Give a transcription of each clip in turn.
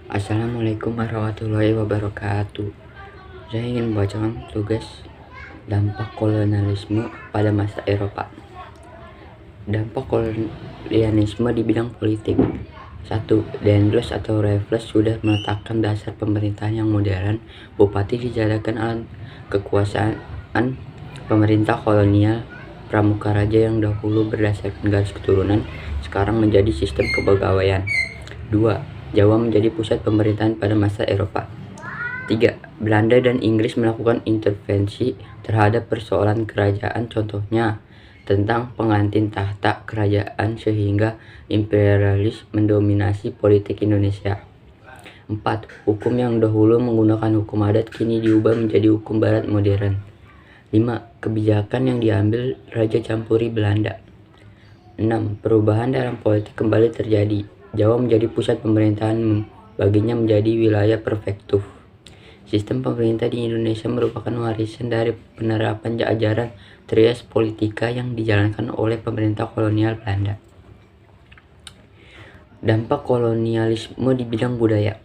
Assalamualaikum warahmatullahi wabarakatuh. Saya ingin membacakan tugas dampak kolonialisme pada masa Eropa. Dampak kolonialisme di bidang politik. 1. Daendels atau Raffles sudah meletakkan dasar pemerintahan yang modern. Bupati dijadikan alat kekuasaan pemerintah kolonial. Pramuka raja yang dahulu berdasarkan garis keturunan sekarang menjadi sistem kepegawaian. 2. Jawa menjadi pusat pemerintahan pada masa Eropa. 3. Belanda dan Inggris melakukan intervensi terhadap persoalan kerajaan, contohnya tentang penggantian tahta kerajaan sehingga imperialis mendominasi politik Indonesia. 4. Hukum yang dahulu menggunakan hukum adat kini diubah menjadi hukum barat modern. 5. Kebijakan yang diambil Raja Campuri Belanda. 6. Perubahan dalam politik kembali terjadi. Jawa menjadi pusat pemerintahan, baginya menjadi wilayah prefektur. Sistem pemerintah di Indonesia merupakan warisan dari penerapan ajaran trias politika yang dijalankan oleh pemerintah kolonial Belanda. Dampak kolonialisme di bidang budaya.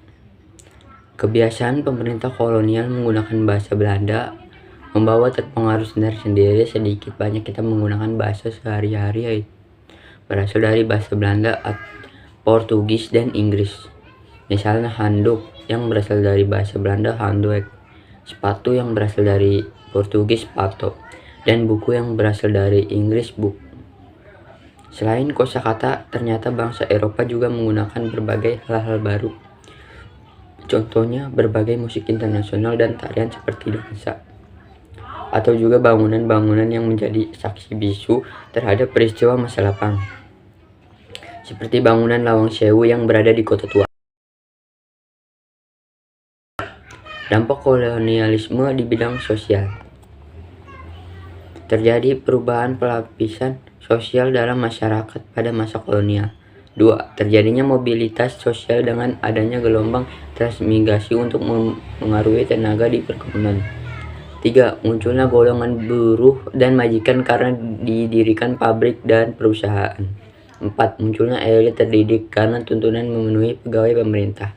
Kebiasaan pemerintah kolonial menggunakan bahasa Belanda membawa terpengaruh sendiri. Sedikit banyak kita menggunakan bahasa sehari-hari berasal dari bahasa Belanda, Portugis, dan Inggris. Misalnya handuk yang berasal dari bahasa Belanda handdoek, sepatu yang berasal dari Portugis pato, dan buku yang berasal dari Inggris book. Selain kosakata, ternyata bangsa Eropa juga menggunakan berbagai hal-hal baru. Contohnya berbagai musik internasional dan tarian seperti dansa, atau juga bangunan-bangunan yang menjadi saksi bisu terhadap peristiwa masa lapang, seperti bangunan Lawang Sewu yang berada di Kota Tua. Dampak kolonialisme di bidang sosial. Terjadi perubahan pelapisan sosial dalam masyarakat pada masa kolonial. 2. Terjadinya mobilitas sosial dengan adanya gelombang transmigrasi untuk mengaruhi tenaga di perkebunan. 3. Munculnya golongan buruh dan majikan karena didirikan pabrik dan perusahaan. 4. Munculnya elit terdidik karena tuntunan memenuhi pegawai pemerintah.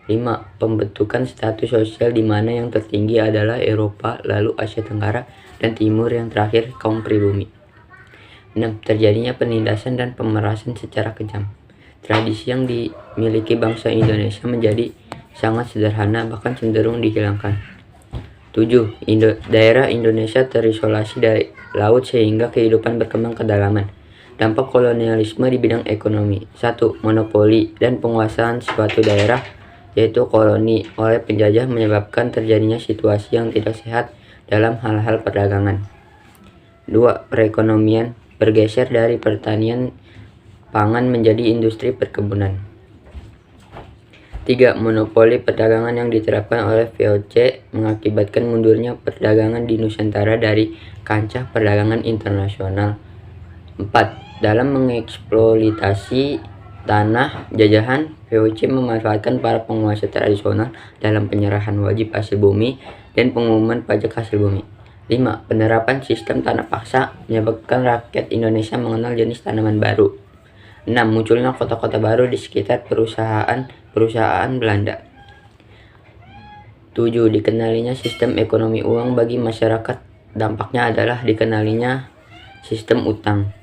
5. Pembentukan status sosial di mana yang tertinggi adalah Eropa, lalu Asia Tenggara, dan Timur, yang terakhir kaum pribumi. 6. Terjadinya penindasan dan pemerasan secara kejam. Tradisi yang dimiliki bangsa Indonesia menjadi sangat sederhana, bahkan cenderung dihilangkan. 7. Daerah Indonesia terisolasi dari laut sehingga kehidupan berkembang kedalaman. Dampak kolonialisme di bidang ekonomi. 1. Monopoli dan penguasaan suatu daerah, yaitu koloni, oleh penjajah menyebabkan terjadinya situasi yang tidak sehat dalam hal-hal perdagangan. 2. Perekonomian bergeser dari pertanian pangan menjadi industri perkebunan. 3. Monopoli perdagangan yang diterapkan oleh VOC mengakibatkan mundurnya perdagangan di Nusantara dari kancah perdagangan internasional. 4. Dalam mengeksploitasi tanah jajahan, VOC memanfaatkan para penguasa tradisional dalam penyerahan wajib hasil bumi dan pengumuman pajak hasil bumi. 5. Penerapan sistem tanah paksa menyebabkan rakyat Indonesia mengenal jenis tanaman baru. 6. Munculnya kota-kota baru di sekitar perusahaan Belanda. 7. Dikenalinya sistem ekonomi uang bagi masyarakat. Dampaknya adalah dikenalinya sistem utang.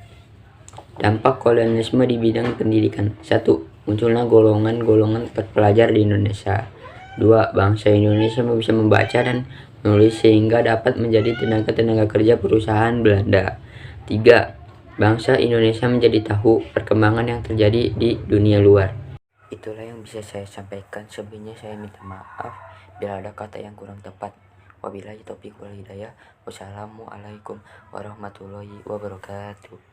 Dampak kolonialisme di bidang pendidikan. 1. Munculnya golongan-golongan terpelajar di Indonesia. 2. Bangsa Indonesia bisa membaca dan menulis sehingga dapat menjadi tenaga kerja perusahaan Belanda. 3. Bangsa Indonesia menjadi tahu perkembangan yang terjadi di dunia luar. Itulah yang bisa saya sampaikan. Sebelumnya saya minta maaf bila ada kata yang kurang tepat. Wabillahi taufiq wal hidayah. Wassalamualaikum warahmatullahi wabarakatuh.